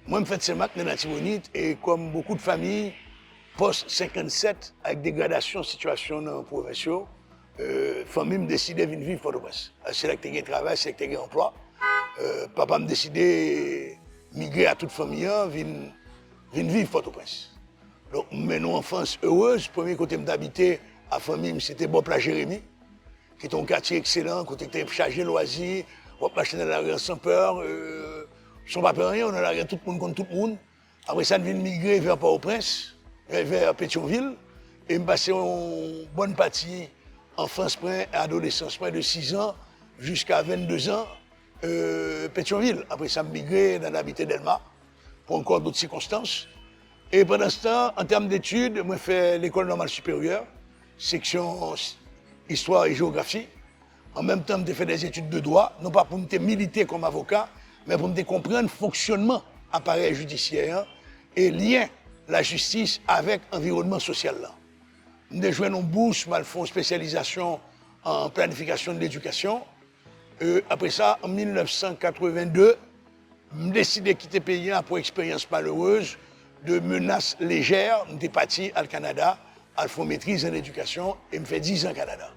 Moi, je fais Saint-Marc dans la Tibonite et comme beaucoup de familles, post-57, avec dégradation, situation dans la province, famille me décidé de venir vivre Port-au-Prince. C'est là que tu as travail, c'est là que tu as emploi. Papa me décidé de migrer à toute famille, venir vivre Port-au-Prince. Donc, une enfance heureuse. Premier côté d'habiter à la famille, c'était Bob-la Jérémie, qui est un quartier excellent, côté tu es chargé loisirs, on va dans la rue sans peur. Sans pas peur rien, on a la rue tout le monde contre tout le monde. Après ça, on vient migrer vers Port-au-Prince, vers Pétionville, et me passer une bonne partie enfance, adolescence, de 6 ans jusqu'à 22 ans, Pétionville. Après ça, me migrer dans l'habité d'Elma, pour encore d'autres circonstances. Et pendant ce temps, en termes d'études, moi, je fais l'école normale supérieure, section histoire et géographie. En même temps, je fais des études de droit, non pas pour me militer comme avocat, mais pour me comprendre le fonctionnement appareil judiciaire et lien la justice avec l'environnement social. Je joué une bourse, je fais une spécialisation en planification de l'éducation. Après ça, en 1982, je décide de quitter le pays pour expérience malheureuse de menaces légères. Je suis parti au Canada, à faire maîtrise en éducation et je fais 10 ans au Canada.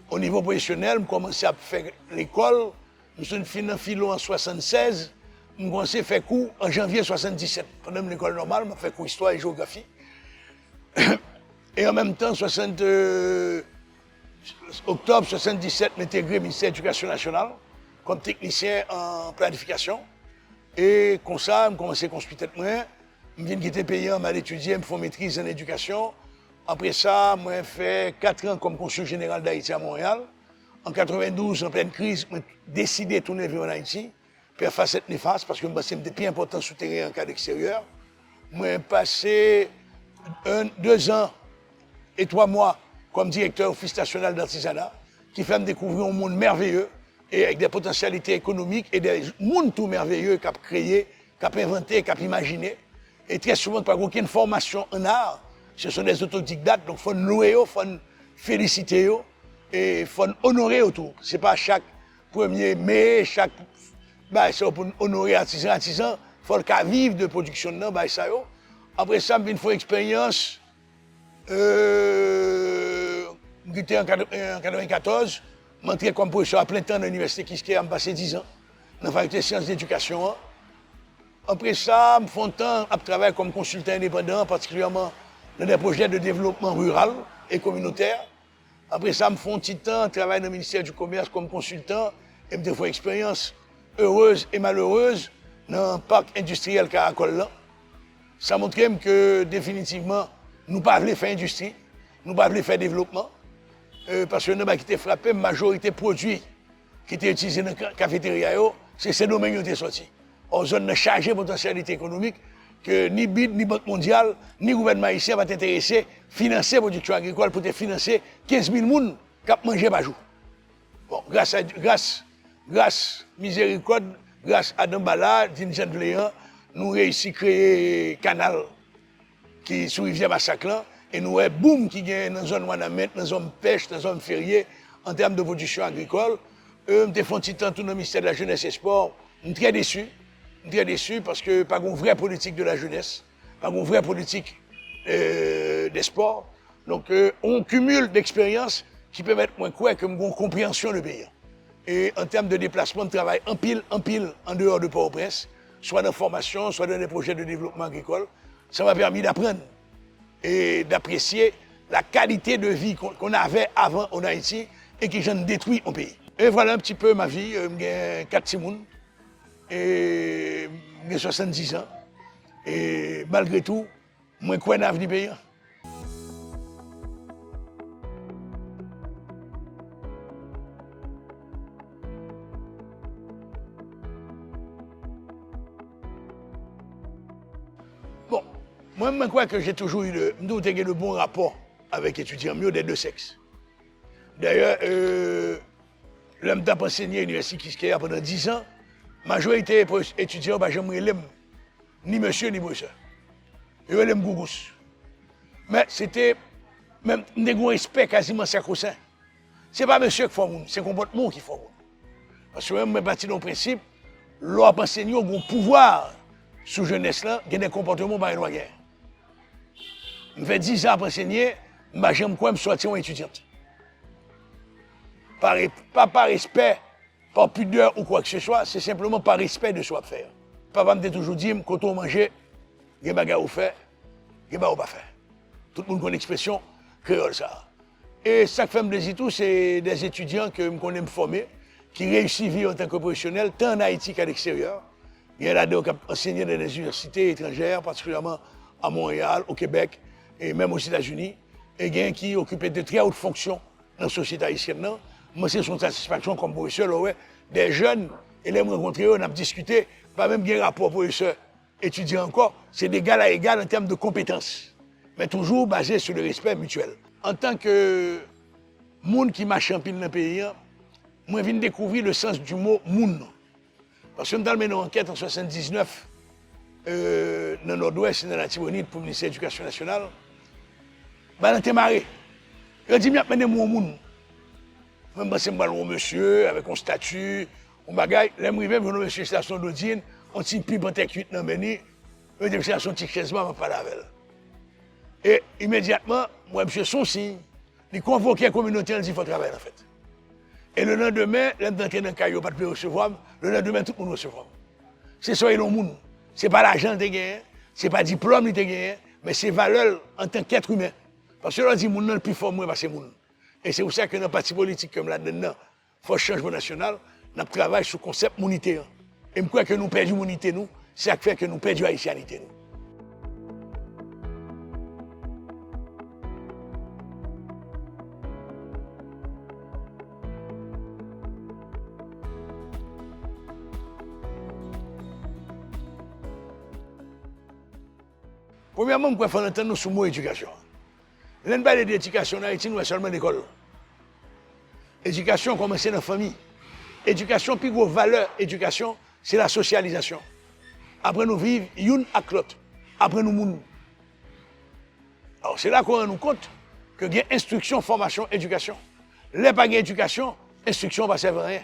Au niveau professionnel, je commençais à faire l'école. Je suis fini en philo en 1976. Je commençais à faire cours en janvier 1977. Pendant l'école normale, je fais cours histoire et géographie. Et en même temps, octobre 1977, j'ai intégré le ministère de l'Éducation nationale comme technicien en planification. Et comme ça, je commençais à construire tête moi. Je viens de quitter le pays, je vais étudier, je fais maîtrise en éducation. Après ça, j'ai fait 4 ans comme consul général d'Haïti à Montréal. En 92, en pleine crise, j'ai décidé de tourner vers Haïti, pour faire cette néfaste, parce que c'était plus important souterrain en cas d'extérieur. J'ai passé 2 ans et 3 mois comme directeur office national d'artisanat, qui fait me découvrir un monde merveilleux, et avec des potentialités économiques, et des mondes tout merveilleux qu'a créé, qu'a inventé, qu'a imaginé. Et très souvent, pas aucune formation en art, ce sont des autodidactes, donc il faut louer, il faut féliciter, et il faut honorer autour. Ce n'est pas chaque 1er mai, chaque. C'est pour honorer artisan, il faut le vivre de production. Après ça, il faut expérience. J'étais en 1994, je suis comme professeur à plein temps à l'université Kiskeya, j'ai passé 10 ans dans la faculté de sciences d'éducation. Après ça, je fais temps à travailler comme consultant indépendant, particulièrement dans des projets de développement rural et communautaire. Après ça, je fais un petit temps à travailler dans le ministère du Commerce comme consultant et je fais une expérience heureuse et malheureuse dans le parc industriel Caracol. Ça montre que définitivement, nous ne pouvons pas faire industrie, nous ne pouvons pas faire développement. Parce que nous avons été frappés, la majorité des produits qui étaient utilisés dans la cafétéria, c'est ces domaines qui ont été sortis. En zone de chargée potentialité économique, que ni BID, ni Banque mondiale, ni gouvernement haïtien va t'intéresser, financer la production agricole pour te financer 15 000 personnes qui mangent par jour. Bon, grâce miséricorde, grâce à Dambala, Vincent Léon, nous réussissons à créer un canal qui sur rivière Massacre et nous avons boom qui gagne dans la zone Wanamet, dans la zone pêche, dans la zone fériée en termes de production agricole. Nous avons fait un petit temps tout dans le ministère de la Jeunesse et Sport. Je suis très déçu. Très déçu parce que pas une vraie politique de la jeunesse, pas une vraie politique des sports. Donc on cumule d'expériences qui permettent moins quoi que une compréhension du pays. Et en termes de déplacement de travail en pile, en dehors de Port-au-Prince, soit dans la formation, soit dans des projets de développement agricole, ça m'a permis d'apprendre et d'apprécier la qualité de vie qu'on avait avant en Haïti et qui j'en détruit au pays. Et voilà un petit peu ma vie. J'ai 4 petits et j'ai 70 ans. Et malgré tout, je crois dans l'avenir pays. Bon, moi, je crois que j'ai toujours eu de bons rapports avec les étudiants, mieux des deux sexes. D'ailleurs, l'homme t'a enseigné à l'université Kiskeya pendant 10 ans. Majorité étudiants, je ne l'aime ni monsieur ni professeur. Je l'aime Gougous. Mais c'était même un respect quasiment sacro-saint. Ce n'est pas monsieur qui fait monde, c'est le comportement qui fait monde. Parce que même parti dans le principe, l'on enseigne un pouvoir sous jeunesse là, il y a des comportements par une guerre. Je fais 10 ans pour enseigner, j'aime quoi me sortir en étudiante. Pas par respect, par pudeur ou quoi que ce soit, c'est simplement par respect de soi faire. Papa me dit toujours dit, quand on mange, il y a des bagages à faire, il y a des bagages à faire. Tout le monde connaît l'expression créole ça. Et ça que fait me plaisir tout, c'est des étudiants que je connais me former, qui réussissent à vivre en tant que professionnels, tant en Haïti qu'à l'extérieur. Il y en a des qui enseignent dans des universités étrangères, particulièrement à Montréal, au Québec, et même aux États-Unis. Et il y en a qui occupent de très hautes fonctions dans la société haïtienne. Moi, c'est une satisfaction comme professeur, là, ouais. Des jeunes, et les rencontrer, on a discuté, pas même bien rapport professeur étudiant encore, c'est d'égal à égal en termes de compétences, mais toujours basé sur le respect mutuel. En tant que monde qui marche en pile dans le pays, moi, je viens de découvrir le sens du mot moun. Parce que dans le menons enquête en 1979, dans le nord-ouest et dans la Tibonite pour le ministère de l'Éducation nationale, ben, on était marré. Il a dit, mais il y a moun. Même si je un monsieur avec un statut, un bagage, là, je vais venir monsieur station d'Odine, on tire pipe en tête cuite dans le menu, je vais faire son petit chaisement, je vais parler avec elle. Et immédiatement, moi, monsieur son signe, il convoque la communauté, il dit qu'il faut travailler en fait. Et le lendemain, là, d'entrer dans le caillou, pas de recevoir, le lendemain, tout le monde recevoir. C'est ça, ils ont monde. C'est pas l'argent que tu gagné, c'est pas le diplôme que tu gagné, mais c'est valeur en tant qu'être humain. Parce que là, on dit que le plus fort, moi, c'est le monde. Et c'est pour ça que dans le parti politique comme là-dedans, Force Changement National, on travaille sur le concept monité. Et je crois que nous perdons l'unité, nous, c'est ça qui fait que nous perdons la haïtianité. Nous. Premièrement, je faut entendre sur le mot éducation. L'un parle d'éducation en Haïti, nous avons seulement l'école. Éducation commence dans la famille. Éducation, puis vos valeurs, éducation, c'est la socialisation. Après nous vivre, une avec l'autre. Après nous moun. Alors c'est là qu'on rend nous compte que il y a instruction, formation, éducation. Les pas d'éducation, instruction ne va servir à rien.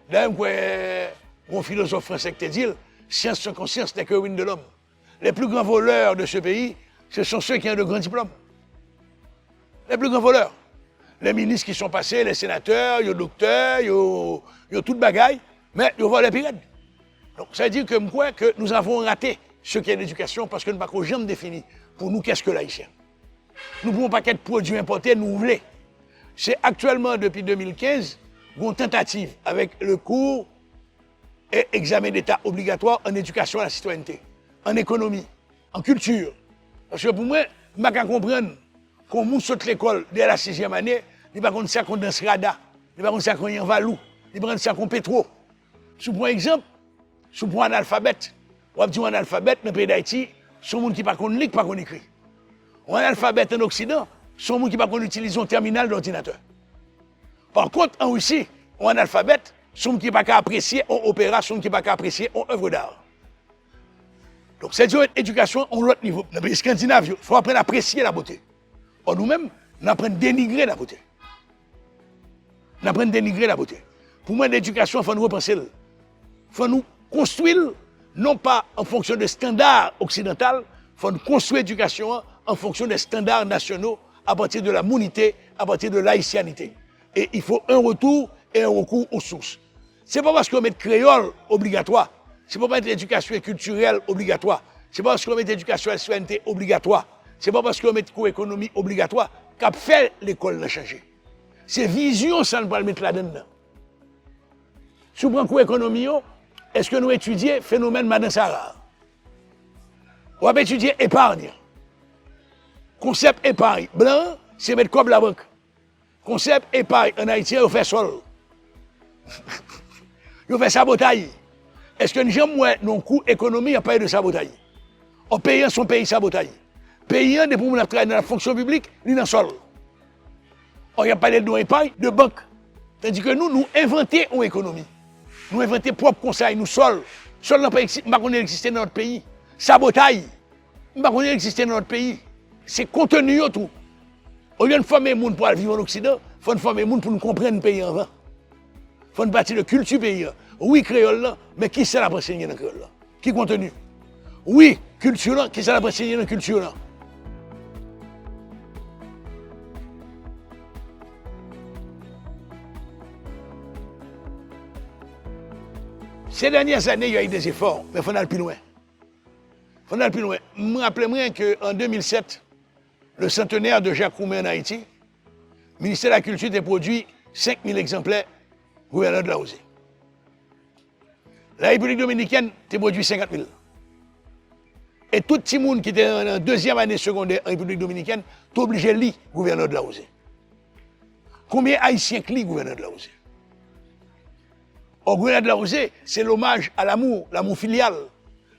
D'ailleurs, mon philosophe français qui te dit, science sans conscience n'est que ruine de l'homme. Les plus grands voleurs de ce pays, ce sont ceux qui ont de grands diplômes. Les plus grands voleurs. Les ministres qui sont passés, les sénateurs, les docteurs, les tout bagaille, mais ils volent les pirates. Donc ça veut dire que, moi, que nous avons raté ce qui est l'éducation parce que nous n'avons jamais défini pour nous qu'est-ce que l'haïtien. Nous ne pouvons pas qu'être produits importés, nous voulons. C'est actuellement, depuis 2015, une tentative avec le cours et examen d'État obligatoire en éducation à la citoyenneté, en économie, en culture. Parce que pour moi, je ne peux pas comprendre qu'on monte sur l'école dès la 6e année, il ne peut pas ça qu'on danse rada, il ne peut pas ça qu'on y en valou, il ne peut pas ça qu'on pétro. Si vous prenez un exemple, si vous prenez un alphabet, on va dire un alphabet dans le pays d'Haïti, c'est un monde qui ne peut pas lire, pas qu'on écrit. Un alphabet en Occident, c'est un monde qui ne peut pas utiliser un terminal d'ordinateur. Par contre, en Russie, un alphabet, c'est un monde qui ne peut pas apprécier un opéra, c'est un monde qui ne peut pas apprécier une œuvre d'art. Donc, c'est une éducation à l'autre niveau. Dans le pays scandinave, il faut apprendre à apprécier la beauté. Or, nous-mêmes, nous apprenons à dénigrer la beauté. Nous apprenons à dénigrer la beauté. Pour moi, l'éducation, il faut nous repenser. Il faut nous construire, non pas en fonction des standards occidentaux, il faut nous construire l'éducation en fonction des standards nationaux, à partir de la monité, à partir de l'haïtianité. Et il faut un retour et un recours aux sources. Ce n'est pas parce qu'on met créole obligatoire, ce n'est pas parce que l'éducation culturelle obligatoire, ce n'est pas parce qu'on met l'éducation à la citoyenneté obligatoire, ce n'est pas parce qu'on met cours économie obligatoire qu'a fait l'école de changer. C'est vision, ça ne peut pas le mettre là-dedans. Si vous prenez cours économie, est-ce que nous étudions le phénomène Madame Sarah? On va étudier épargne. Concept épargne. Blanc, c'est mettre comme la banque. Concept épargne. En Haïti, on fait sol. On fait sabotage. Est-ce que nous avons un cours économie à payer de sabotage? En payant son pays sabotage. Payant des pour nous travailler dans la fonction publique, ni dans le sol. On y a parlé de épargne, de banque. Tandis que nous inventons une économie. Nous inventons propre conseil, nous sol. Sol n'a pas existé dans notre pays. Sabotage. N'a pas existé dans notre pays. C'est contenu tout. Au lieu de former les gens pour vivre en Occident, il faut former les gens pour nous comprendre le pays avant. Il faut une partie de culture pays. Oui, créole là, mais qui c'est la enseigner dans le créole là? Qui contenu? Oui, culture là, qui ça l'a enseigné dans la culture là? Ces dernières années, il y a eu des efforts, mais il faut aller plus loin. Il faut aller plus loin. Je me rappelle qu'en 2007, le centenaire de Jacques Roumain en Haïti, le ministère de la Culture a produit 5000 exemplaires gouverneur de la OSE. La République dominicaine a produit 50 000. Et tout le monde qui était en deuxième année secondaire en République dominicaine est obligé de lire gouverneur de la OSE. Combien d'Haïtiens lit gouverneur de la OSE? Au gouverneur de la OSE, c'est l'hommage à l'amour filial,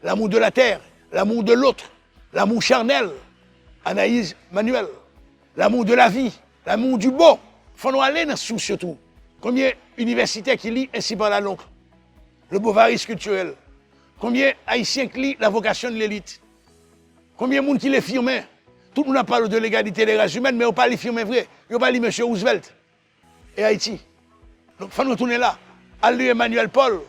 l'amour de la terre, l'amour de l'autre, l'amour charnel, Anaïs Manuel, l'amour de la vie, l'amour du beau. Il faut nous aller dans ce surtout. Combien d'universitaires qui lisent ainsi par la longue, le bovarice culturel. Combien d'Haïtiens qui lisent la vocation de l'élite. Combien de monde qui les firme. Tout le monde parle de l'égalité des races humaines, mais on parle de firme vrai. On parle de M. Roosevelt et Haïti. Donc il faut nous retourner là. À lui Emmanuel Paul,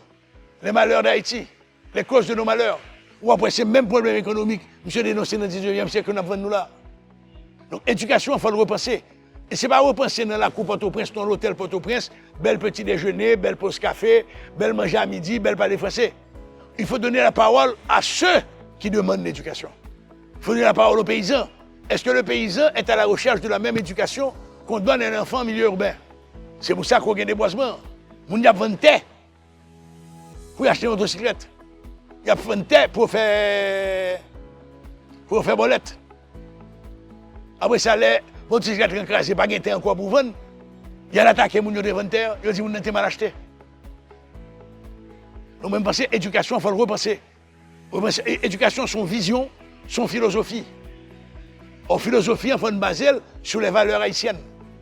les malheurs d'Haïti, les causes de nos malheurs. Ou après, c'est le même problème économique, monsieur dénoncé dans le 19e siècle que nous avons nous là. Donc, éducation, il faut le repenser. Et ce n'est pas repenser dans la coupe Port-au-Prince, dans l'hôtel Port-au-Prince, bel petit déjeuner, belle pause café, belle manger à midi, belle parler français. Il faut donner la parole à ceux qui demandent l'éducation. Il faut donner la parole aux paysans. Est-ce que le paysan est à la recherche de la même éducation qu'on donne à un enfant en milieu urbain? C'est pour ça qu'on a des boisements. On a 20 terres pour acheter une motocyclette. Il y a 20 terres pour faire bolette. Après ça, les motocyclettes écrasées, pas de encore pour vendre. Il y a l'attaqué, mon de 20 terres, il dit qu'on a mal acheté. Donc, même penser, éducation, il faut le repenser. Éducation, son vision, son philosophie. En philosophie, il faut une base sur les valeurs haïtiennes.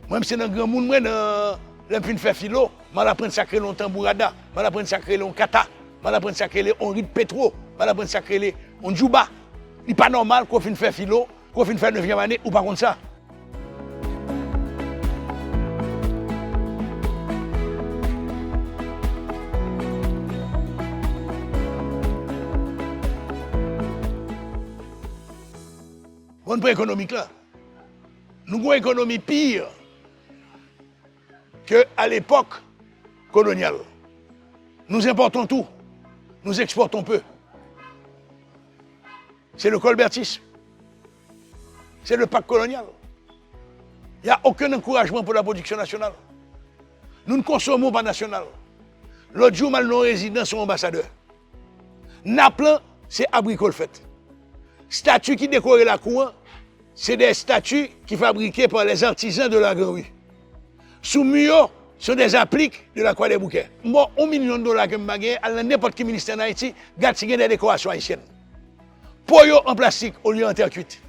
Même si c'est dans le grand monde, moi, dans l'empire de faire philo, je vais apprendre à créer longtemps bourrada, je vais apprendre à créer long kata, je vais apprendre à créer on rit de pétro, je vais apprendre à créer on djouba. Il n'est pas normal qu'on finisse faire philo, qu'on finisse faire 9e année ou pas comme ça. Bon point économique là. Nous avons une économie pire qu'à l'époque coloniale. Nous importons tout, nous exportons peu. C'est le colbertisme, c'est le pacte colonial. Il n'y a aucun encouragement pour la production nationale. Nous ne consommons pas national. L'autre jour, nos résidents sont ambassadeurs. Naplan, c'est abricole fait. Statues qui décorent la cour, c'est des statues qui sont fabriquées par les artisans de la Grande Rue. Sous mur, sont des appliques de la Croix des Bouquets. Moi, $1 million que je gagne, à n'importe quel ministère en Haïti, garde des décorations haïtiennes. Poyo en plastique au lieu en terre cuite.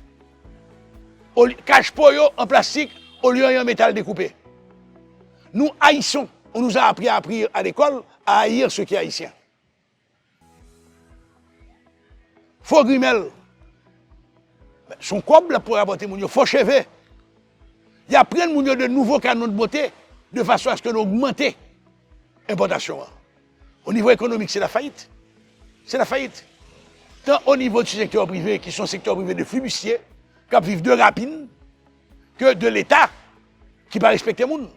Cache poyo en plastique au lieu en métal découpé. Nous haïssons, on nous a appris à l'école à haïr ce qui est haïtien. Faux grimel. Son cob pour apporter mon faux cheveux. Il y a plein de nouveaux canons de beauté de façon à ce que nous augmenter l'importation. Au niveau économique, c'est la faillite. C'est la faillite. Tant au niveau du secteur privé, qui sont secteurs privés de flibustiers, qui vivent de rapines, que de l'État, qui ne respecte pas les gens.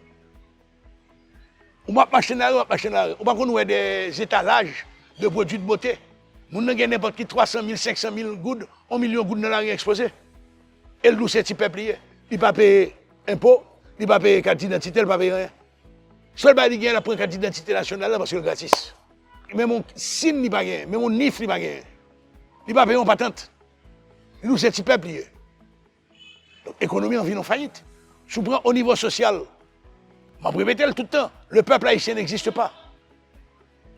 On va marcher dans la rue, on va connaître des étalages de produits de beauté. On a n'importe qui 300 000, 500 000 gouttes, 1 million de gouttes dans la rue exposée. Et le c'est type plié. Il ne va pas payer impôt, il ne va pas payer carte d'identité, il ne va pas payer rien. Seul il y a la carte d'identité nationale parce que c'est gratis. Mais mon signe n'est pas gagné, mais mon NIF n'est pas gagné. Il ne va pas payer une patente. Nous, c'est type plié. Donc, l'économie en vient en faillite. Si on prend au niveau social, je vais répéter tout le temps, le peuple haïtien n'existe pas.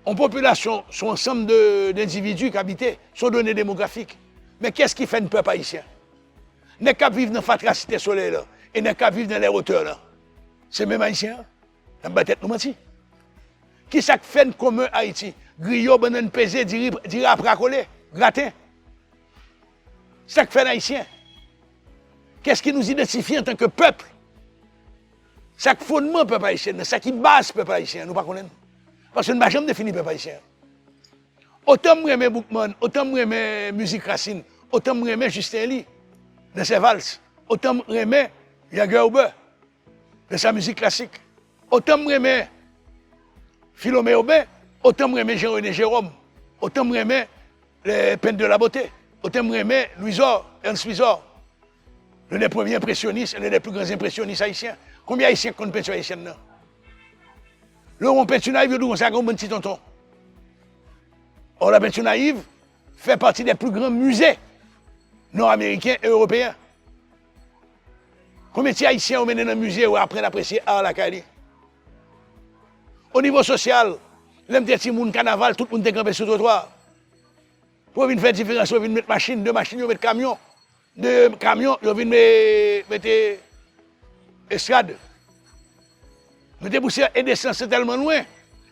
En population, son ensemble d'individus qui habitent, sont données démographiques. Mais qu'est-ce qui fait un peuple haïtien? N'est qu'à vivre dans la fatracité solaire là, et n'est qu'à vivre dans les hauteurs là. C'est même haïtien. Dans la tête, nous mentis. Qui ça fait comme Haïti? Griot, banane pesée, dira après coller, gratin. C'est ça que fait un haïtien. Qu'est-ce qui nous identifie en tant que peuple? C'est ça qui fondement peuple haïtien, c'est ça qui base peuple haïtien, nous ne connaissons pas. Parce que nous ne pouvons jamais définir peuple haïtien. Autant moi j'aime Boukman, autant moi j'aime musique Racine, autant moi j'aime Justin Lee de ses valses, autant moi j'aime Jagerber de sa musique classique, autant moi j'aime Philomé Aubin, autant moi j'aime Jean-René Jérôme, autant moi j'aime les Peines de la Beauté, autant moi j'aime Louisor, Ernst Louisor, l'un des premiers impressionnistes, l'un des plus grands impressionnistes haïtiens. Combien d'Haïtiens qu'on peinture haïtienne là? Laurent peinture naïve, il dit ça comme un petit tonton. Or, la peinture naïve fait partie des plus grands musées nord-américains et européens. Combien d'Haïtiens ont mené dans le musée ou apprennent à apprécier l'art la Cali? Au niveau social, l'homme des petits moun carnaval, tout le monde est campé sur le trottoir. Pour venir faire différence, pour venir mettre machine, deux machines, mettre camion. Deux camions, ils viennent mettre estrade. Mettez poussière et descendre, c'est tellement loin.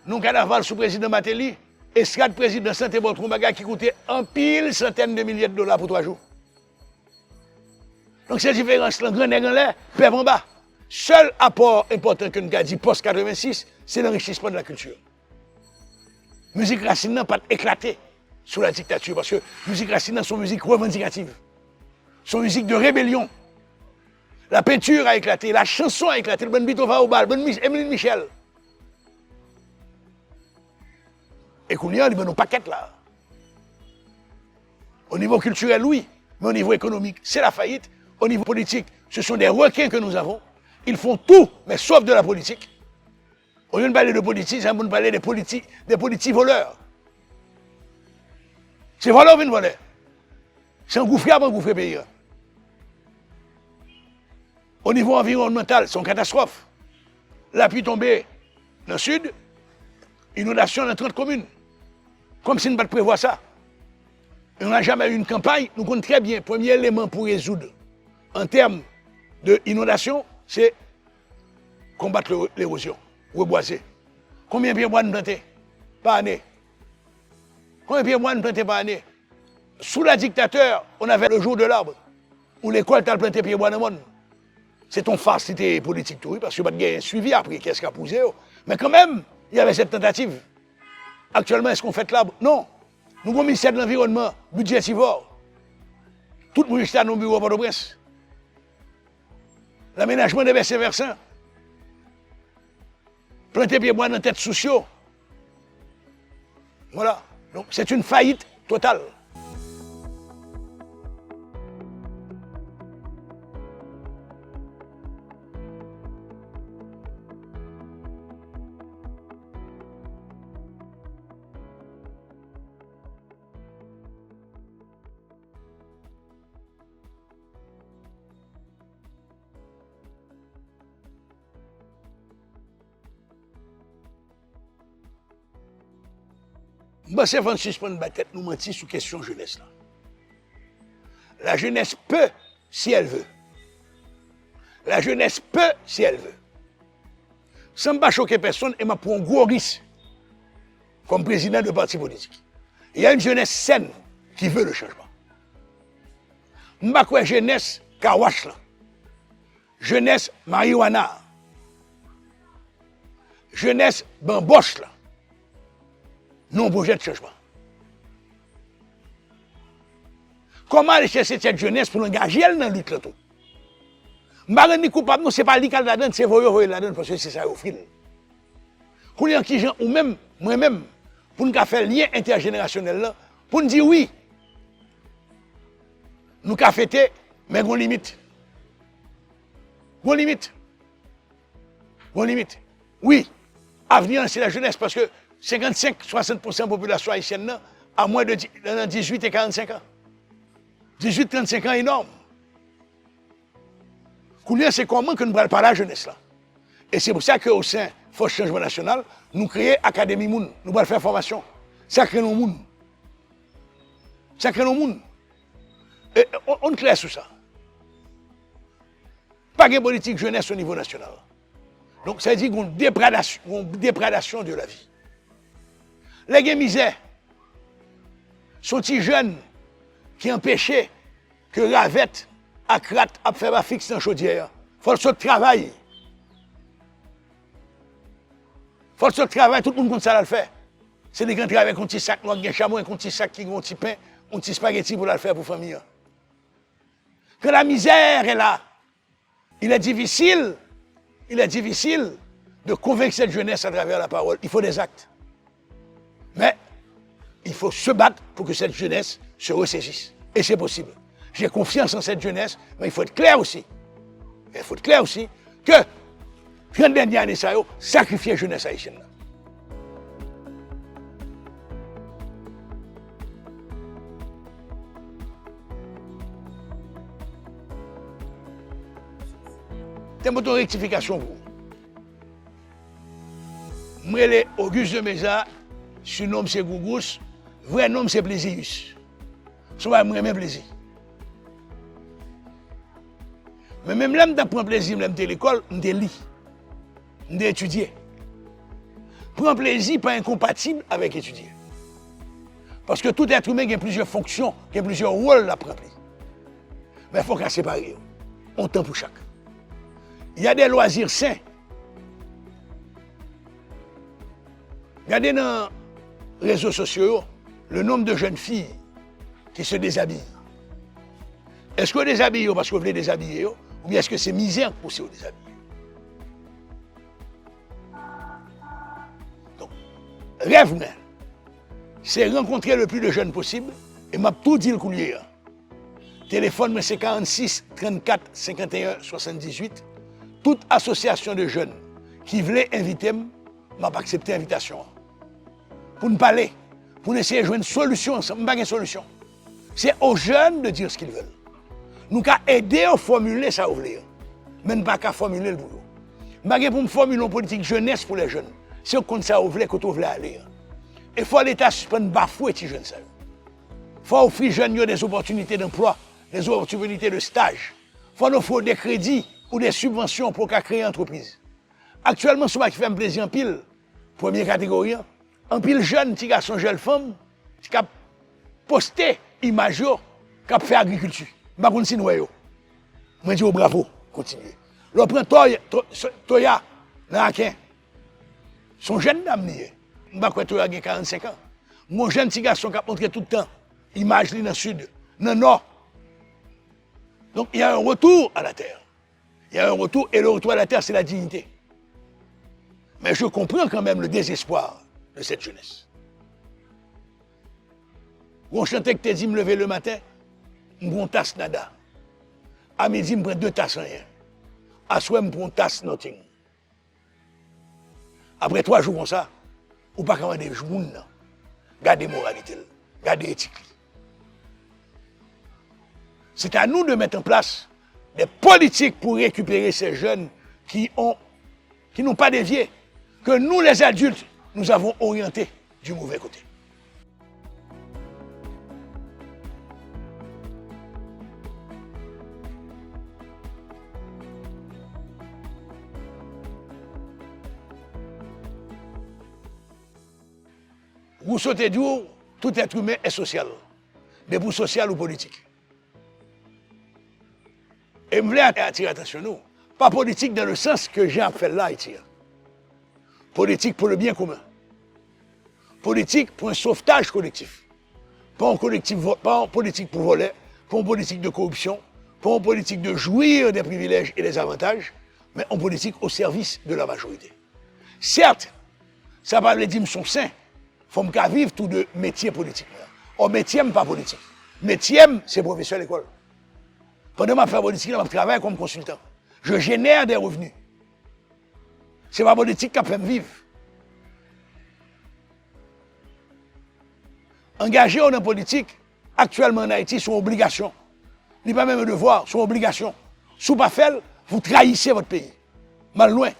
Nous, carnaval sous président Matéli, estrade président Santé Boltron Bagay qui coûtait en pile centaines de milliers de dollars pour 3 jours. Donc, cette différence-là, grand nègre en l'air, pève en bas. Seul apport important que nous avons dit post-86, c'est l'enrichissement de la culture. Musique Racine n'a pas éclaté sous la dictature, parce que musique Racine, c'est une musique revendicative. C'est une musique de rébellion. La peinture a éclaté, la chanson a éclaté, le bon Bitova au bal, bon Emeline Michel. Et qu'on y a, il y a nos paquets là. Au niveau culturel, oui, mais au niveau économique, c'est la faillite. Au niveau politique, ce sont des requins que nous avons. Ils font tout, mais sauf de la politique. Au lieu de parler de politique, c'est de parler des politiques voleurs. C'est voleur ou une voleur? C'est engouffré avant engouffré le pays. Au niveau environnemental, c'est une catastrophe. La pluie tombée dans le sud, inondation dans 30 communes. Comme si nous ne pas prévoir ça. Et on n'a jamais eu une campagne, nous comptons très bien. Premier élément pour résoudre en termes d'inondation, c'est combattre l'érosion, reboiser. Combien de pieds bois nous plantons par année? Combien de pieds bois nous plantons par année? Sous la dictateur, on avait le jour de l'arbre, où l'école t'a planté pieds bois dans le monde. C'est ton facilité politique, tout, parce que pas de suivi après, qu'est-ce qu'a poussé. Mais quand même, il y avait cette tentative. Actuellement, est-ce qu'on fait l'arbre? Non. Nous avons un ministère de l'Environnement, budgétivore. Tout le monde est à nos bureaux à Port-au-Prince. L'aménagement des bassins versants. Planter pieds bois dans la tête sociaux. Voilà. Donc, c'est une faillite totale. C'est avant de suspendre ma tête, nous mentir sur question jeunesse. Là. La jeunesse peut si elle veut. La jeunesse peut si elle veut. Sans ne pas choquer personne, et m'a pris un gros risque comme président de parti politique. Il y a une jeunesse saine qui veut le changement. Je ne sais pas jeunesse kawash là. Jeunesse marijuana. Jeunesse bamboche là. Non, projet de changement. Comment aller chercher cette jeunesse pour engager elle dans la lutte là tout? Je ne coupable, ce n'est pas lui qui la donne, c'est vous la donne parce que c'est ça au fil. Pour les gens ou même moi-même, pour nous faire le lien intergénérationnel là, pour nous dire oui, nous avons fêté, mais on limite. On limite. On limite. Oui, avenir c'est la jeunesse parce que 55-60% de la population haïtienne a moins de 18 et 45 ans. 18-35 ans, énorme. Koulia, c'est comment que nous ne parlons pas la jeunesse là. Et c'est pour ça qu'au sein de Force Changement National, nous créons Académie Moun. Nous allons faire formation. Ça crée nos moun. Ça crée nos moun. Et on claire sur ça. Pas de politique jeunesse au niveau national. Donc ça veut dire qu'on a une déprédation de la vie. Les gens misères sont des jeunes qui empêchaient que Ravette à Krat à faire ma fixe dans la chaudière. Il faut le travail. Il faut le travail, tout le monde compte ça le faire. C'est des grands travailleurs avec un petit sac noir, un chameau, un petit sac qui a un petit pain, un petit spaghetti pour le faire pour la famille. Quand la misère est là, il est difficile de convaincre cette jeunesse à travers la parole. Il faut des actes. Mais il faut se battre pour que cette jeunesse se ressaisisse. Et c'est possible. J'ai confiance en cette jeunesse, mais il faut être clair aussi. Il faut être clair aussi que 30 dernières années, ça a sacrifié la jeunesse haïtienne. C'est une rectification pour vous. Moi, c'est Auguste de Meza, surnom c'est Gougous, vrai nom c'est Plaisius. Soit moi, même plaisir. Mais même là, je prends plaisir, je suis à l'école, je lis, je étudier. Prendre plaisir pas incompatible avec étudier. Parce que tout être humain a plusieurs fonctions, a plusieurs rôles à prendre. Mais il faut qu'à séparer. On temps pour chaque. Il y a des loisirs sains. Regardez dans les réseaux sociaux le nombre de jeunes filles qui se déshabillent. Est-ce que vous déshabillez parce que vous voulez déshabiller ou bien est-ce que c'est misère pour vous déshabiller? Donc, rêve, c'est rencontrer le plus de jeunes possible et m'a tout dit le coulier. Téléphone, c'est 46 34 51 78. Toute association de jeunes qui voulait inviter, m'a pas accepté l'invitation. Pour nous parler, pour essayer de jouer une solution ensemble, pas une solution. C'est aux jeunes de dire ce qu'ils veulent. Nous avons aidé à formuler ça, mais nous pas qu'à formuler le boulot. Nous pour formuler une politique jeunesse pour les jeunes. C'est comme ça qu'on veut aller. Il faut l'État suspendre bafouer les jeunes. Il faut offrir aux jeunes des opportunités d'emploi, des opportunités de stage. Il faut nous offrir des crédits ou des subventions pour créer une entreprise. Actuellement, ce qui fait un plaisir en pile, première catégorie, en pile jeune, petit garçon, jeune femme, qui a posté image, qui a fait agriculture. Je ne sais pas si nous voyons. Je dis bravo, continuez. L'on prend Toya, Narakin. Son jeune dame, je ne sais pas si Toya a 45 ans. Mon jeune petit garçon qui a montré tout le temps, image dans le sud, dans le nord. Donc il y a un retour à la terre. Il y a un retour, et le retour à la terre, c'est la dignité. Mais je comprends quand même le désespoir de cette jeunesse. On chantait que t'es dit me lever le matin, je prends une tasse nada. À midi, je prends 2 tasses rien. À soir, je prends une tasse nothing. Après 3 jours comme ça, ou pas commander des gens, gardez moralité, gardez éthique. C'est à nous de mettre en place des politiques pour récupérer ces jeunes qui n'ont pas dévié, que nous, les adultes, nous avons orientés du mauvais côté. Rousseau te dit, tout être humain est social, mais pour social ou politique. Et je voulais attirer l'attention, nous. Pas politique dans le sens que Jean fait là, il tire. Politique pour le bien commun. Politique pour un sauvetage collectif. Pas en politique pour voler, pas en politique de corruption, pas en politique de jouir des privilèges et des avantages, mais en politique au service de la majorité. Certes, ça va les dire sont sains. Il faut me vivre tous deux métiers politiques. Or, métier, pas politique. Métier, c'est professeur à l'école. Pendant ma faire politique, je travaille comme consultant. Je génère des revenus. C'est ma politique qui fait me vivre. Engager dans la politique, actuellement en Haïti, sont obligations. Ce n'est pas même un devoir, sont obligations. Si vous ne faites pas, vous trahissez votre pays. Mal loin.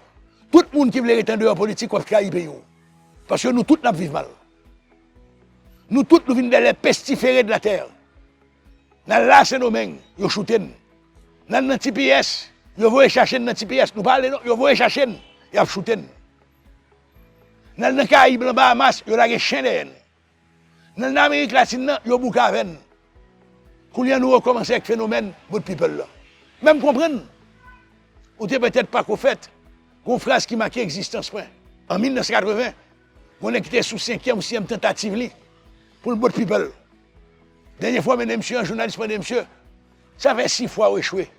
Tout le monde qui veut être en dehors politique, va trahir le pays. Parce que nous tous, nous vivons mal. Nous tous, nous venons des pestiférés de la terre. Dans la phénomène, ils chutent. Dans le TPS, ils vont chercher dans le TPS. Nous parlons, ils vont chercher, ils chutent. Dans le Caraïbe, dans les Bahamas, ils ont la chien derrière. Dans l'Amérique latine, ils ont beaucoup à faire. Quand nous recommencer avec le phénomène, votre people là. Même comprendre, ou peut-être pas qu'on fait, qu'on phrase qui marquait l'existence. En 1980, On est quitté sous 5e ou 6e tentative pour le bon people. Dernière fois, monsieur, un journaliste m'a dit, monsieur, ça fait 6 fois où échoué.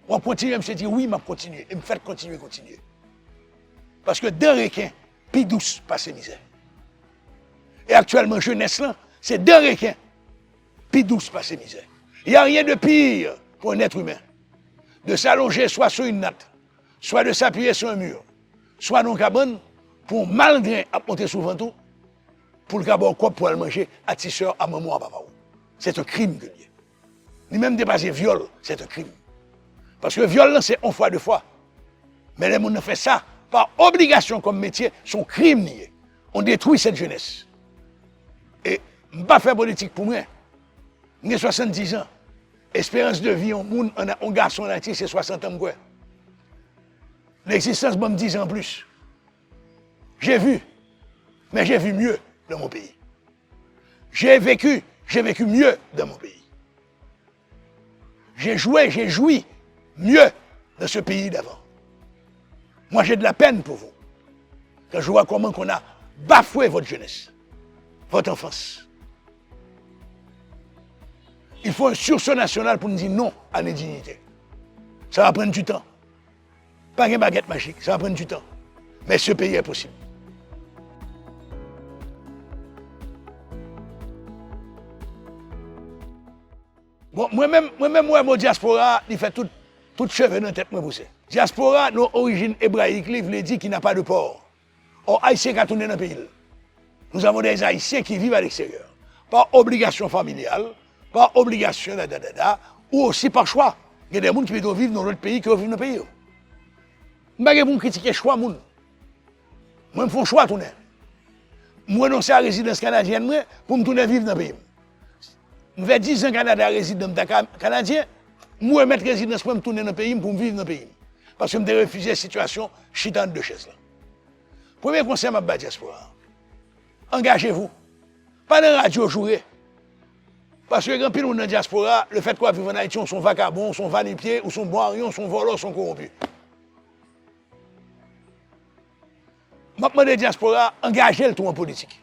On continue, monsieur dit, oui, m'a continué. Et me fait continuer. Parce que deux requins, puis douce, passe misère. Et actuellement, jeunesse là, c'est deux requins, puis douce, passe misère. Il n'y a rien de pire pour un être humain de s'allonger soit sur une natte, soit de s'appuyer sur un mur, soit dans une cabane, pour malgré à monter sur le ventre, pour le cabane pour le manger à tisseur, à maman, à papa. C'est un crime que lié. Ni même dépasser viol, c'est un crime. Parce que viol, c'est une fois, 2 fois. Mais les gens qui font ça, par obligation comme métier, sont crimes liés. On détruit cette jeunesse. Et je ne vais pas faire politique pour moi. J'ai 70 ans. Espérance de vie, un garçon en Haïti, c'est 60 ans. L'existence, me 10 ans plus. J'ai vu, mais j'ai vu mieux dans mon pays. J'ai vécu mieux dans mon pays. J'ai joui mieux dans ce pays d'avant. Moi, j'ai de la peine pour vous. Quand je vois comment on a bafoué votre jeunesse, votre enfance. Il faut un sursaut national pour nous dire non à l'indignité. Ça va prendre du temps. Pas une baguette magique, ça va prendre du temps. Mais ce pays est possible. Bon, moi-même, mon diaspora, il fait tout cheveux dans la tête, moi poussé. Diaspora, nos origines hébraïques, il veut dire qu'il n'a pas de port. Or, Haïtiens qui tourné dans le pays. Nous avons des Haïtiens qui vivent à l'extérieur. Par obligation familiale, par obligation, ou aussi par choix. Il y a des gens qui veulent vivre dans notre pays que vivent dans le pays. Je ne vais pas critiquer le choix. Moi, je fais un choix tourner. Je renonce à la résidence canadienne pour me tourner vivre dans le pays. Je vais 10 ans Canada résident canadien, moi mettre résidence pour me tourner dans le pays pour me vivre dans le pays. Parce que je me refusé la situation, je suis dans 2 chaises là. Premier conseil à ma diaspora. Engagez-vous. Pas dans la radio jouer. Parce que quand dans la diaspora, le fait qu'on vivre en Haïti, on sont vagabonds, on sont vanipiés, ou sont boirions, on sont voleurs, on sont corrompus. Maintenant, la diaspora, engagez le tout en politique.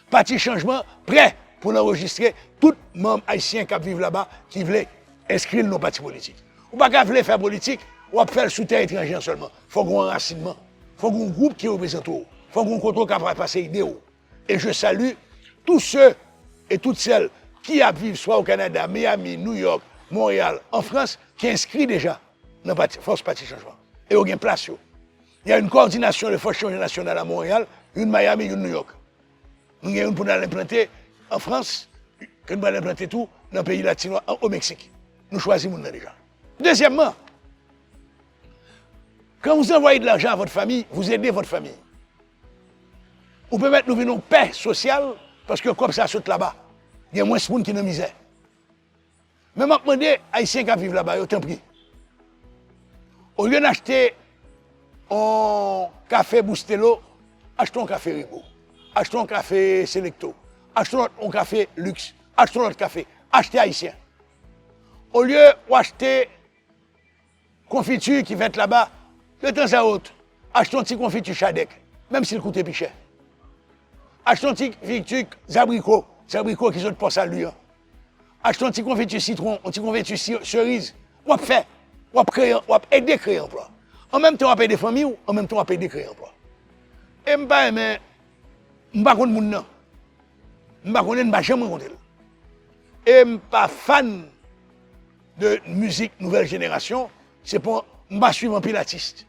Parti changement, prêt pour l'enregistrer tout membre haïtien qui vivent là-bas, qui veulent inscrire nos partis politiques. Ou pas qu'à faire politique, ou à faire le soutien étranger seulement. Il faut qu'on ait un enracinement. Il faut qu'on ait un groupe qui représente tout. Il faut qu'on ait un contrôle qui va passer idéaux. Et je salue tous ceux et toutes celles qui vivent soit au Canada, Miami, New York, Montréal, en France, qui inscrivent déjà dans la Force Parti Changement. Et au gain place. Il y a une coordination de Force Changement nationale à Montréal, une Miami, une New York. Nous avons une pour l'implanter en France, que nous allons implanter tout dans le pays latino, au Mexique. Nous choisissons déjà. Deuxièmement, quand vous envoyez de l'argent à votre famille, vous aidez votre famille. Vous pouvez mettre nous venons paix sociale, parce que comme ça saute là-bas, il y a moins de monde qui est dans la misère. Même à demander Haïtiens qui vivent là-bas, autant pris. Au lieu d'acheter un café Bustelo, achetons un café Ribo, achetons un café Selecto, achetons un café Luxe, achetons notre café, achetez haïtien. Au lieu d'acheter confiture qui va être là-bas, de temps à autre, achetons un petit confiture Chadec, même s'il coûte plus cher. Achetons un petit confiture Zabrico qui sont pour ça lui. Achetons un petit confiture citron, un petit confiture cerise. On va faire, on va créer, on va aider à créer un emploi. En même temps, on va payer des familles, en même temps, on va aider à créer un emploi. Et je ne sais pas, mais je ne sais pas comment je ne sais pas jamais rencontrer. Et je ne suis pas fan de musique nouvelle génération, c'est pour je ne suivre un pilatiste.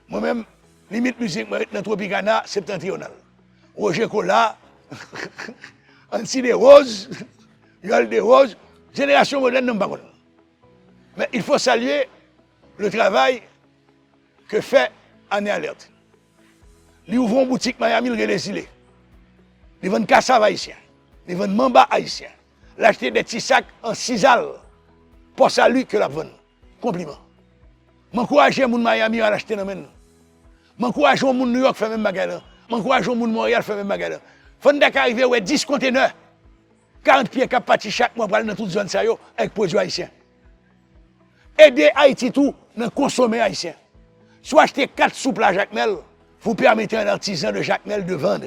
Moi-même, limite musique, dans Tropicana septentrional. Roger Cola, Anti des Roses, Yol des Roses, génération moderne, je ne sais pas. Mais il faut saluer le travail que fait Année Alerte. Ils ouvrent une boutique Miami, ils relèvent. Ils vendent cassave haïtien, ils vendent mamba haïtien. Ils achètent des petits sacs en cisal pour saluer que la vente. Compliment. M'encourage les gens de Miami à l'acheter dans le monde. M'encourage les gens de New York à faire même magasin. M'encourage les gens de Montréal à faire même magasin. Faut arriver à 10 conteneurs, 40 pieds cap parti chaque mois pour aller dans toute zone avec produits haïtiens. Aider Haïti tout dans consommer haïtien. Soit acheter 4 soupes à Jacques Mel, vous permettez à un artisan de Jacmel de vendre.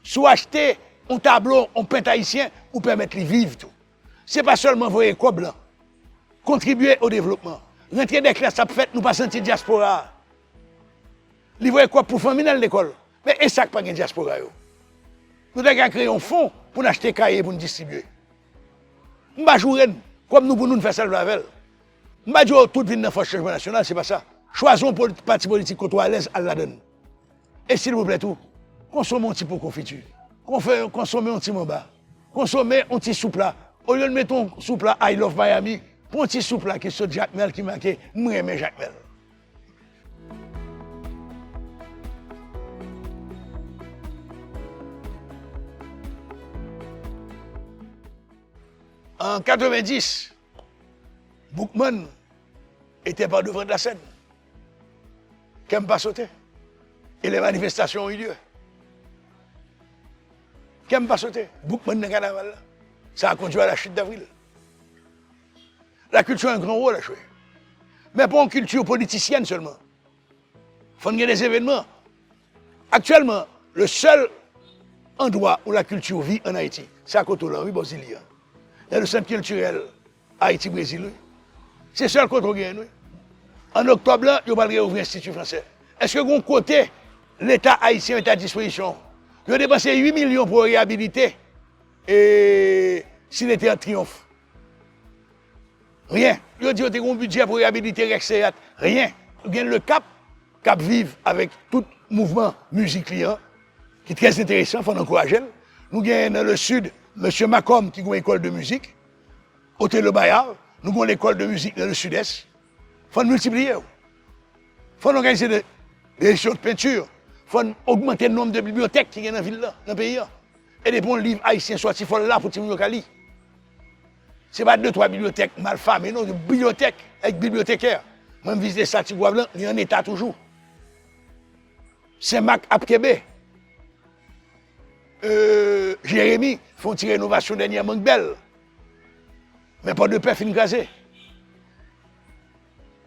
Soit acheter un tableau, un peintre haïtien, ou permettre de vivre tout. Ce n'est pas seulement voyer quoi blanc. Contribuer au développement. Rentrer des classes à fait, nous pas sentir diaspora. Li voyer quoi pour famille dans l'école. Mais et ça pas de diaspora yo. Nous devons créer un fonds pour nous acheter cahiers pour nous distribuer. Nous ne jouer comme nous pour nous faire ça avec. Nous ne jouer tout vient dans le changement national, c'est pas ça. Choisons un parti politique qu'on soit à l'aise à la donne. Et s'il vous plaît tout, consommez un petit peu de confiture. Consommez un petit mamba. Consommez un petit soupe là. Au lieu de mettre un soupe là, I love Miami, pour un petit soupe là qui est sur Jacmel qui marque, moi j'aime Jacmel. En 90, Boukman était par devant de la scène. Qui n'aime pas sauter. Et les manifestations ont eu lieu. Qui n'aime pas sauter. Boukman dans le carnaval. Ça a conduit à la chute d'avril. La culture a un grand rôle à jouer. Mais pas une culture politicienne seulement. Il faut qu'il y ait des événements. Actuellement, le seul endroit où la culture vit en Haïti, c'est à Cotolan, oui, Bosilia. Il y a le centre culturel Haïti-Brésil. C'est le seul côté où il en octobre, là, il va réouvrir l'Institut français. Est-ce que de côté, l'État haïtien est à disposition? Il a dépensé 8 millions pour réhabiliter et s'il était en triomphe. Rien. Il a dit qu'il y a un budget pour réhabiliter Rexéat. Rien. Il y a le Cap Vive avec tout mouvement musique client, qui est très intéressant, il faut encourager. Nous avons dans le sud, M. Macom qui a une école de musique, Hôtel Le Bayard, nous avons l'école de musique dans le sud-est. Il faut multiplier. Il faut organiser des shows de peinture. Il faut augmenter le nombre de bibliothèques qui sont dans la ville, dans le pays. Et des bons livres haïtiens sortis, il faut là pour tirer le Cali. Ce n'est pas 2-3 bibliothèques mal famées, non, des bibliothèques avec bibliothécaires. Même visiter ça, il y a en état toujours. Saint-Marc Apkébé. Jérémy font une rénovation dernièrement belle. Mais pas de paix fin gazé.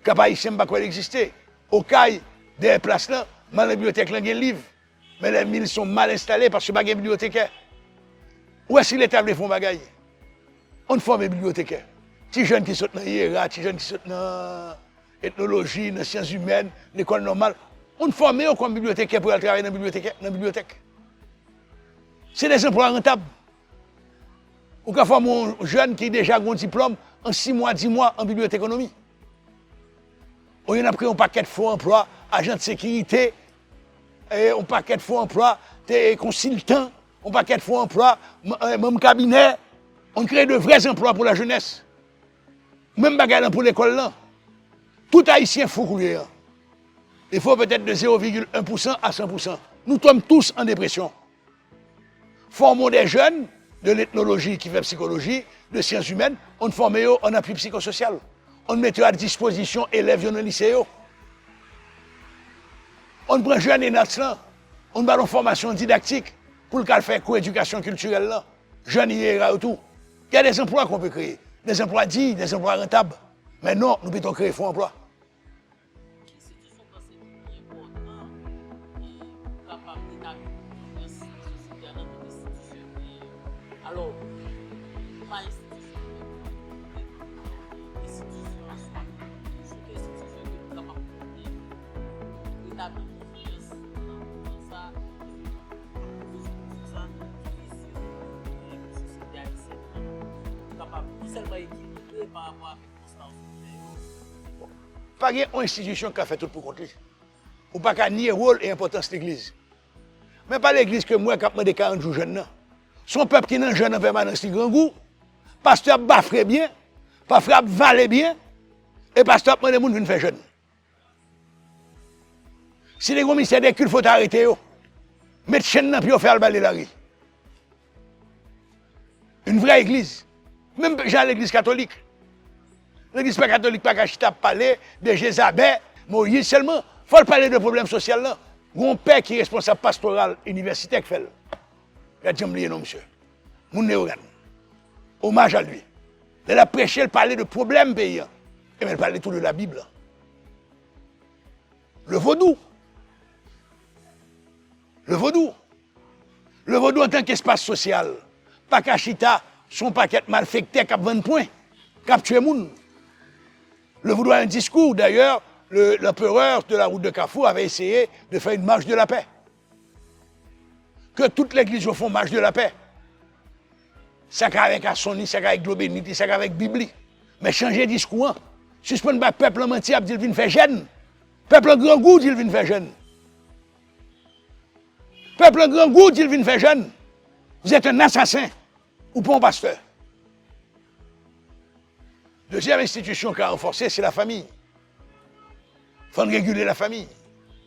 Cap haïtien pas quoi exister. Au caille des places là, dans la bibliothèque là, il y a un livre. Mais les milles sont mal installés parce que pas de bibliothécaire. Où est-ce que l'État veut faire bagaille? On forme des bibliothécaires. Petits jeunes qui sont dans l'IRA, petits jeunes qui sont dans l'ethnologie, dans les sciences humaines, l'école normale. On forme comme bibliothécaire pour aller travailler dans la bibliothèque. C'est des emplois rentables. Ou qu'on forme un jeune qui a déjà un diplôme en 6 mois, 10 mois en bibliothéconomie. On y a pris un paquet de faux emplois, agents de sécurité, et un paquet de faux emplois, consultants, un paquet de faux emplois, même cabinet. On crée de vrais emplois pour la jeunesse. Même bagarre pour l'école là. Tout haïtien faut courir. Il faut peut-être de 0,1% à 100%. Nous sommes tous en dépression. Formons des jeunes de l'ethnologie qui fait psychologie, de sciences humaines, on forme en appui psychosocial. On met à disposition élèves dans le lycée. On prend jeunes et là, on va en formation didactique pour le faire coéducation culturelle là. Jeunes et tout. Il y a des emplois qu'on peut créer, des emplois dits, des emplois rentables. Mais non, nous pouvons créer fonds emploi. Alors, Pas une institution qui a fait tout pour compter. Ou pas qu'à nier le rôle et l'importance de l'Église. Mais pas l'Église que moi, qui a demandé 40 jours jeunes. Son peuple qui est dans jeune en permanence, il grand goût. Pasteur baffre bien, pasteur valait bien, et pasteur demande les gens de faire jeune. Si les commissaires des cultes, il faut arrêter. Mettre chaîne dans puis faire le balai la rue. Une vraie église. Même j'ai l'église catholique. L'église pas catholique, pas qu'à parler de Jézabel, Moïse seulement. Il faut parler de problèmes sociaux là. Mon père qui est responsable pastoral universitaire qui fait. Il a dit, non, monsieur. Mon néorgan. Hommage à lui. Elle a prêché, elle parlait de problèmes payants. Et elle parlait tout de la Bible. Le vaudou. Le vaudou. Le vaudou en tant qu'espace social. Pas qu'achita, son paquet malfecté qui a 20 points, qui a tué moun. Le vaudou a un discours, d'ailleurs, l'empereur de la route de Carrefour avait essayé de faire une marche de la paix. Que toute l'église font marche de la paix. Ça avec Assoni, ça avec Globénité, ça avec Bibli. Mais changer de discours, hein. Suspendre le peuple en menti, il vient faire jeune. Peuple en grand goût, il vient faire jeune. Peuple en grand goût, il vient faire jeune. Vous êtes un assassin ou pas un pasteur. Deuxième institution qui a renforcé, c'est la famille. Il faut réguler la famille.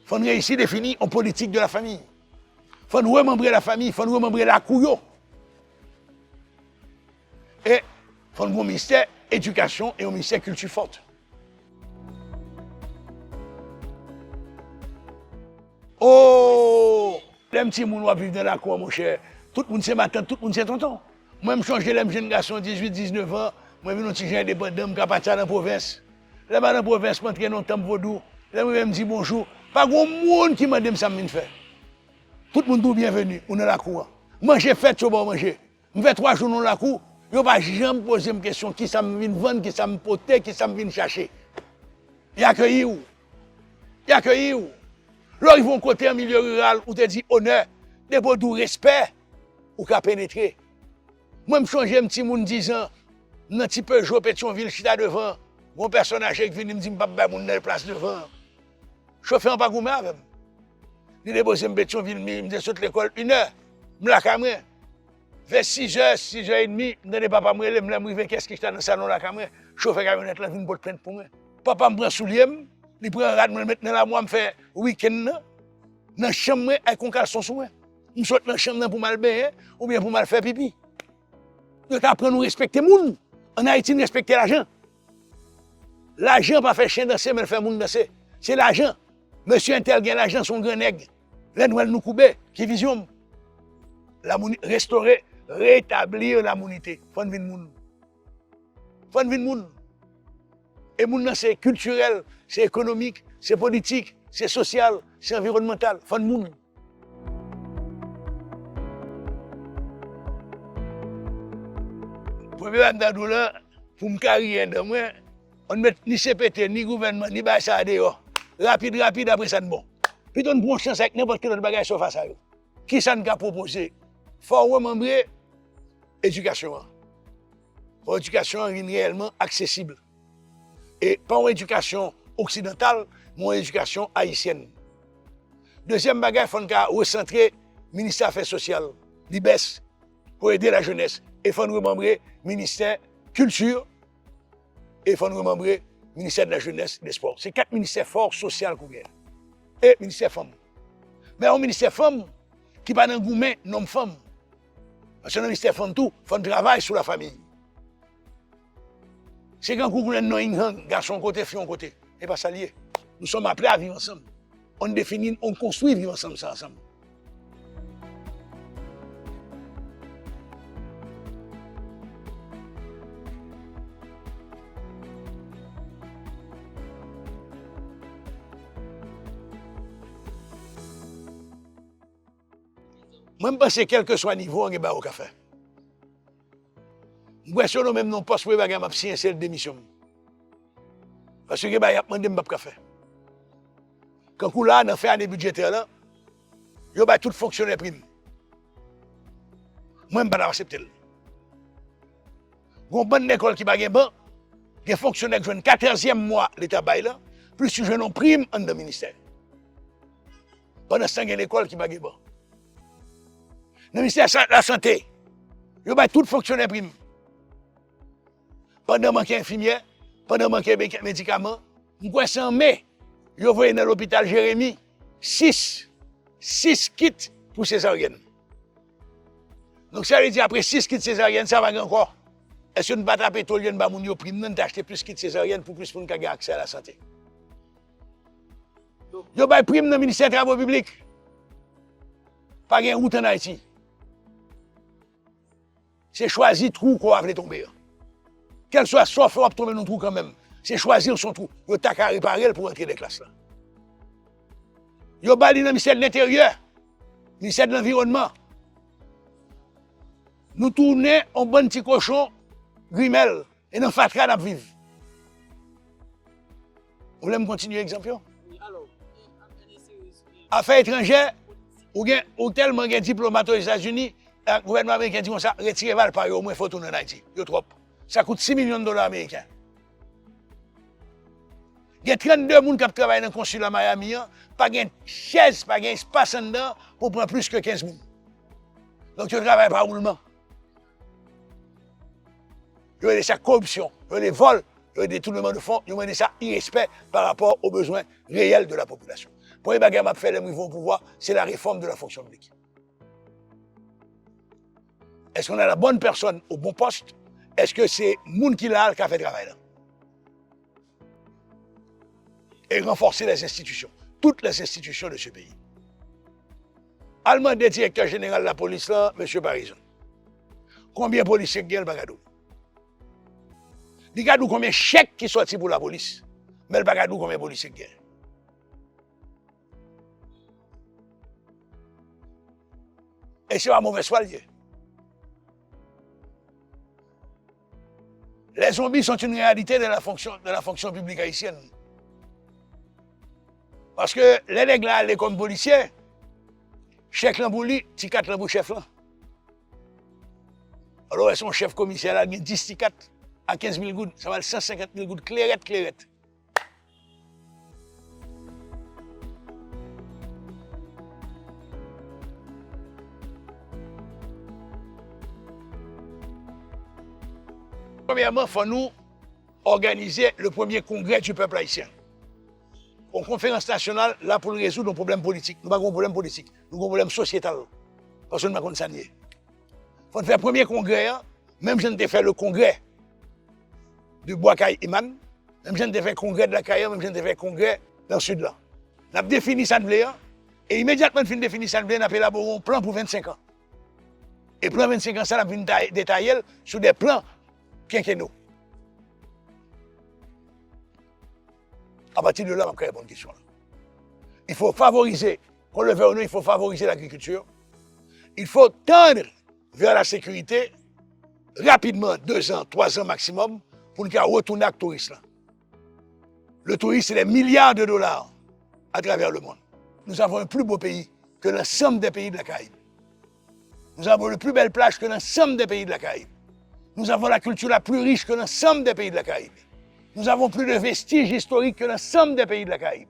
Il faut réussir à définir une politique de la famille. Il faut remembrer la famille, il faut remembrer la couille. Et il faut un ministère éducation et un ministère culture forte. Oh! Les petits gens vivent dans la cour, mon cher. Tout le monde c'est ma tante, tout le monde c'est tonton. Moi, je change les jeunes garçons 18-19 ans. Moi, je suis un petit jeune indépendant, je suis parti dans la province. Là, dans la province, je suis dans le temple vaudou. Là, je me dis bonjour. Pas grand monde qui m'a dit ça me fait. Tout le monde est bienvenu, on est dans la cour. Manger fait, je vais manger. Je fais 3 jours dans la cour. Je ne vais jamais poser une question qui ça me vient vendre, qui ça me poter, qui ça me vient chercher. Il y a accueilli où? Il y a accueilli où? Là, ils vont côté en milieu rural où tu dis honneur, des beaux respect, ou qu'à pénétrer. Moi, je change un petit monde 10 ans, dans un petit peu jouer Pétionville, je suis là devant. Mon personnage qui vient me dire, papa, je suis place devant. Chauffeur pas gourmet avec. Il déposé me Pétionville, il me dit saute l'école 1 heure, je la caméra. Vers 6h, 6h30, je dis papa, je me qu'est-ce qui est dans le salon de la caméra. Chauffeur camionnette, là, vient pour plainte pour moi. Papa me prend soulier, il prend un rat, me met dans la moi, me fait week-end, dans la chambre, avec un caleçon sous moi. Je saute dans la chambre pour mal baigner, ou bien pour mal faire pipi. Nous apprenons à respecter les gens. En Haïti, nous respectons l'argent. L'argent pas fait chien danser, mais fait monde danser. C'est l'argent. Monsieur Intel gagne l'argent, son grand nègre. Les noirs nous couper, qui vision. Restaurer, rétablir la monité. Faut venir monde. Faut venir monde. Et monde c'est culturel, c'est économique, c'est politique, c'est social, c'est environnemental. Faut venir monde. Premier d'adou là, pour me carrière de moi, on ne met ni CPT, ni gouvernement, ni ça dehors. Rapide, après ça, bon. Puis on prend chance avec n'importe quel bagage sur face à eux. Qui ça nous a proposé? Il faut remembrer l'éducation. Pour l'éducation réellement accessible. Et pas une éducation occidentale, mais une éducation haïtienne. Deuxième bagage, il faut recentrer le ministère des Affaires sociales, l'IBES, pour aider la jeunesse. Et il faut remembrer le ministère culture et il faut remembrer le ministère de la jeunesse et des sports. C'est 4 ministères forts sociaux qu'on gagne. Et le ministère femmes. Mais un ministère femmes qui pas dans le gourmet, non femmes. Parce que dans le ministère femmes tout, il faut travailler sur la famille. C'est quand vous voulez un garçon côté, fille côté. Et pas ça lié. Nous sommes appelés à vivre ensemble. On définit, on construit vivre ensemble, ça ensemble. Moi, je pense que quel que soit le niveau, on est au café. Je pense que même non poste pour les gens qui ont démission. Parce que je demande un café. Quand on a fait un budgétaire, il y a tout fonctionnaire prime. Moi, je ne peux pas accepter. Il y a une bonne école qui n'a pas de fonctionnaire qui joue 14e mois l'État bail là, plus tu joues une prime dans le ministère. Pendant ce temps, il y a l'école qui n'a pas de bon. Dans le ministère de la Santé, il y a tout fonctionnaire prime. Pendant manquer infirmière, pendant manquer médicaments, je en mai, il y a dans l'hôpital Jérémy 6 kits pour césarienne. Donc ça veut dire après 6 kits césarienne, ça va encore. Est-ce que nous ne pas taper tout le monde qui a prime, nous acheter plus de kits césarienne pour plus de gens qui ont accès à la santé. Il y a une prime dans le ministère des Travaux publics. Pas de route en Haïti. C'est choisir le trou qu'on va tomber. Quel soit sauf, on va tomber dans le trou quand même. C'est choisir son trou. Il y a qu'à réparer pour entrer dans les classes. Il y a dans le ministère de l'Intérieur. ministère de l'Environnement. Nous tournons en bon petit cochon, Grimel, et dans Fatra, nous vivons. Vous voulez me continuer l'exemple? Affaires étrangères, ou tellement de diplomates aux États-Unis, le gouvernement américain dit comme ça, retirez Val par au moins il faut tourner en Haïti. C'est trop. Ça coûte 6 millions de dollars américains. Il y a 32 personnes qui travaillent dans le consulat Miami, pas de chaise, pas d'espace en dedans pour prendre plus que 15 personnes. Donc tu travailles par roulement. Il y a des corruption, il y a des vols, il y a des détournements de fonds, il y a des irrespect par rapport aux besoins réels de la population. Pour les bagages à faire les nouveaux pouvoirs, c'est la réforme de la fonction publique. Est-ce qu'on a la bonne personne au bon poste? Est-ce que c'est moun qui l'a qui a fait le travail là? Et renforcer les institutions, toutes les institutions de ce pays. Allemand des directeurs général de la police là, M. Parison. Combien de policiers gagnent le bagadou? Il y a combien de chèques qui sont sortis pour la police, mais le bagadou combien de policiers gagnent? Et c'est un mauvais soilier. Les zombies sont une réalité de la fonction publique haïtienne. Parce que les nègres là, les comme policiers, chèque l'ambouli, ticat l'ambou chef là. Alors, ils sont chef commissaire là, il y a 10 ticats à 15 000 gouttes, ça va 150 000 gouttes, clairette. Premièrement, il faut nous organiser le premier congrès du peuple haïtien. Une conférence nationale, là, pour résoudre nos problèmes politiques. Nous n'avons pas de problème politique, nous avons un problème sociétal. Parce que nous n'avons pas de Il faut faire le premier congrès, même si on a fait le congrès de Boakai Iman, même si on a fait le congrès de la Caille, même si on a fait le congrès dans le sud là. On a défini ça et immédiatement, on a défini ça on a élaboré un plan pour 25 ans. Et plan 25 ans, ça, on a détaillé sur des plans quinquennaux. À partir de là, on a une bonne question. Il faut favoriser, qu'on le veuille ou non, il faut favoriser l'agriculture. Il faut tendre vers la sécurité rapidement, 2 ans, 3 ans maximum, pour nous retourner avec le tourisme. Le tourisme, c'est des milliards de dollars à travers le monde. Nous avons un plus beau pays que l'ensemble des pays de la Caraïbe. Nous avons le plus belle plage que l'ensemble des pays de la Caraïbe. Nous avons la culture la plus riche que l'ensemble des pays de la Caraïbe. Nous avons plus de vestiges historiques que l'ensemble des pays de la Caraïbe.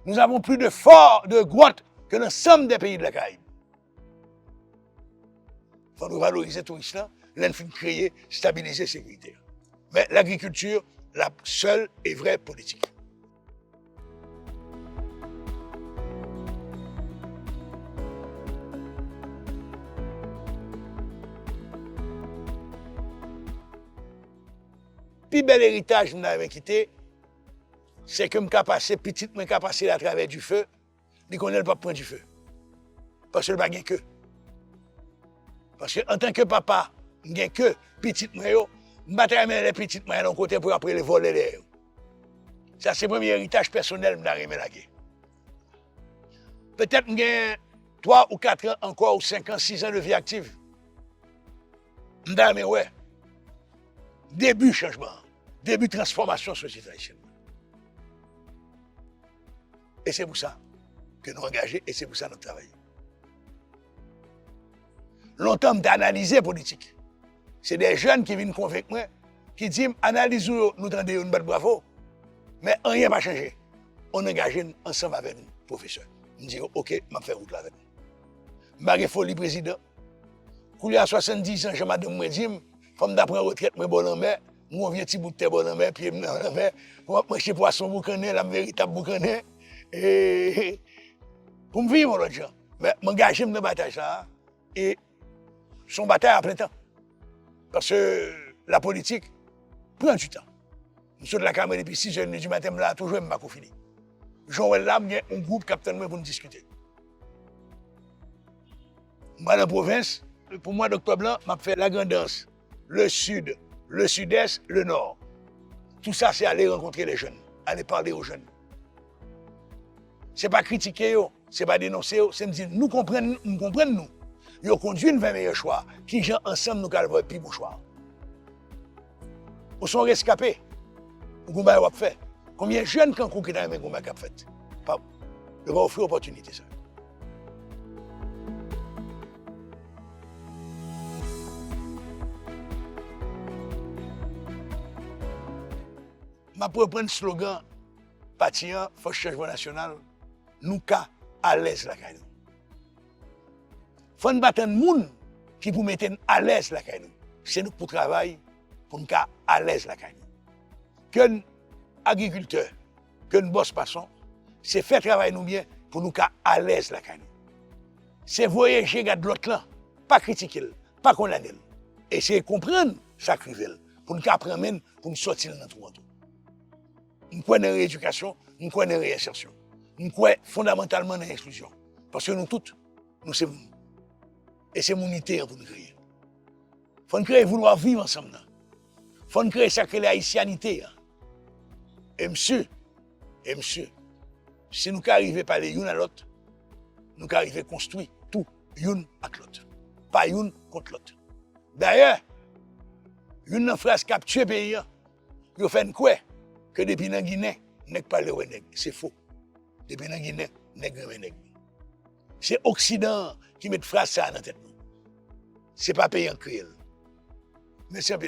Nous avons plus de forts, de grottes que l'ensemble des pays de la Caraïbe. Il faut nous valoriser tout cela, l'enfin créer, stabiliser, sécurité. Mais l'agriculture, la seule et vraie politique. Le plus bel héritage que je m'avais quitté, c'est que je suis petit, je suis passé à travers du feu, je connais le pas prendre du feu. Parce que je n'ai pas que. Parce qu'en tant que papa, je n'ai que petit, je ne bataille les petites de l'autre côté pour après les voler les. Ça, c'est le premier héritage personnel que je m'ai peut-être que j'ai 3 ou 4 ans encore, ou 5 ans, 6 ans de vie active. Mais ouais. Début changement, début transformation société haïtienne. Et c'est pour ça que nous engagés et c'est pour ça que nous travaillons. Longtemps, nous avons analysé la politique. C'est des jeunes qui viennent convaincre moi, qui disent analysez-nous, nous tendez une belle bravo, mais rien n'a changé. On engage ensemble avec nous, professeurs. Nous disons OK, je vais faire route avec nous. Je suis folie président. Quand il y a 70 ans, je m'adonne, je dis, comme d'après retraite, je suis bon en mer, je viens petit bout de terre bon en mer, puis je suis en mer, je suis poisson boucané, la véritable boucané. Et pour me vivre, l'autre gens. Mais je m'engage dans la bataille, et son bataille à plein temps. Parce que la politique prend du temps. Nous sommes de la Caméra depuis 6 h du matin, là, toujours, je ne suis pas fini. Joël là, il y a un groupe capitaine pour nous discuter. Moi, dans la province, pour moi, Dr. Blanc, m'a fait la grande danse. Le sud, le sud-est, le nord. Tout ça, c'est aller rencontrer les jeunes, aller parler aux jeunes. Ce n'est pas critiquer eux, c'est pas dénoncer, c'est me dire, nous comprenons nous. Ils conduisent vers meilleur choix, qui gens ensemble nous allons plus bon choix. Ils sont rescapés. Gouba a fait. Combien de jeunes qui ont dans le même Gouba a fait? Il va offrir l'opportunité ça. Je vais prendre le slogan Patients, Force Changement National, nous sommes à l'aise la caille. Il faut nous battre un monde qui vous mette à l'aise la caille. C'est nous pour travailler, pour nous à l'aise la caille. Que nous agriculteurs, que nous boss passons, c'est faire travailler nous bien pour nous à l'aise la caille. C'est voyager de l'autre là, pas critiquer, pas condamner. Essayer de comprendre ça crivel, pour nous apprendre, pour nous sortir de notre monde. Nous croyons dans la rééducation, nous croyons dans la réinsertion. Nous croyons fondamentalement dans l'inclusion. Parce que nous tous, nous sommes nous. Et c'est mon unité pour nous créer. Il faut nous créer vouloir vivre ensemble. Il faut nous créer ça que la haïtianité. Et monsieur, si nous arrivons à parler l'un à l'autre, nous arrivons à construire tout, l'un avec l'autre. Pas l'un contre l'autre. D'ailleurs, une phrase qui a tué le pays, il fait quoi? Que depuis la Guinée, n'est pas le nègre. C'est faux. Depuis la Guinée, nègre. C'est l'Occident qui met phrase ça dans la tête. Ce n'est pas pays en créole. Merci un peu.